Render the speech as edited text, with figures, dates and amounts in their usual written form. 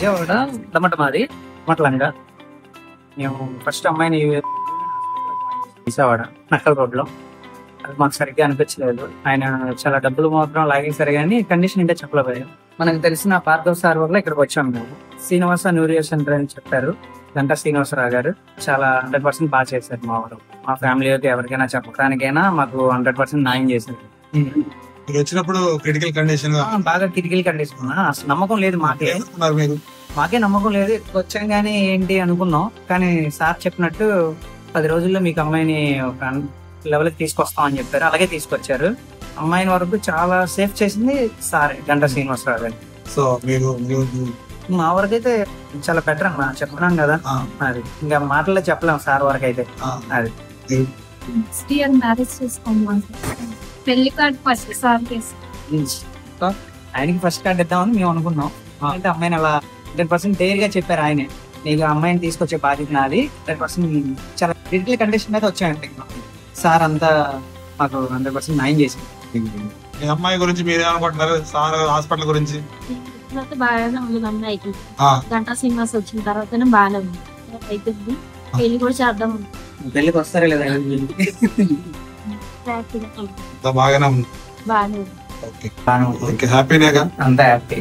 విజయవాడ టమాటా మాది టమాటలంగా. మేము ఫస్ట్ అమ్మాయిని విజయవాడ నక్కల్ రోడ్లో. అది మాకు సరిగ్గా అనిపించలేదు. ఆయన చాలా డబ్బులు మాత్రం లాగేశారు కానీ కండిషన్ ఏంటో చెప్పలేకపోయాం. మనకు తెలిసిన పార్థవ్ సార్ వల్ల ఇక్కడికి వచ్చాము మేము. శ్రీనివాస న్యూరియో సెంటర్ అని చెప్పారు. గంటా శ్రీనివాసరావు గారు చాలా 100% బాగా చేశారు. మా వారు మా ఫ్యామిలీకి ఎవరికైనా చెప్పడానికైనా మాకు 100% న్యాయం చేశారు. మీరు వచ్చినప్పుడు క్రిటికల్ కండిషన్ బాగా క్రిటికల్ కండిషన్ అసలు నమ్మకం లేదు మాకే నమ్మకం లేదు. ఇక్కడికి వచ్చాం కానీ ఏంటి అనుకున్నాం. కానీ సార్ చెప్పినట్టు 10 రోజుల్లో మీకు అమ్మాయిని ఒక లెవెల్కి తీసుకొస్తాం అని చెప్పారు. అలాగే తీసుకొచ్చారు. అమ్మాయిని వరకు చాలా సేఫ్ చేసింది సార్ గంటా శ్రీనివాసరావు గారు. సో మీరు మా వరకు అయితే చాలా బెటర్ అన్న చెప్తున్నాం కదా. అది ఇంకా మాటల్లో చెప్పలేం సార్ వరకు అయితే. అది మ్యారేజ్ చేసుకోవాలి. పెళ్లి కార్డ్ ఫస్ట్ సార్ ఆయనకి ఫస్ట్ కార్డ్ ఇద్దామని మేము అనుకున్నాం. అంటే అమ్మాయిని అలా 100% డేర్ గా చెప్పారు ఆయనే. నీకు అమ్మాయిని తీసుకొచ్చే బాధ్యత నాది. 100% చాలా క్రిటికల్ కండిషన్ మీద వచ్చాయంటే సార్ అంతా మాకు 100% న్యాయం చేసింది. మీ అమ్మాయి గురించి మీరు ఏమనుకుంటున్నారు? సార్ హాస్పిటల్ గురించి బాగానే ఉంది. అమ్మాయికి గంటా శ్రీనివాస్ వచ్చిన తర్వాతనే బాగానే ఉంది. అవుతుంది పెళ్లి కూడా చేద్దాం. పెళ్లికి వస్తారా లేదా? బాగానే ఉంది. బాగానే ఉంది. ఓకే హ్యాపీనేగా? అంతా హ్యాపీ.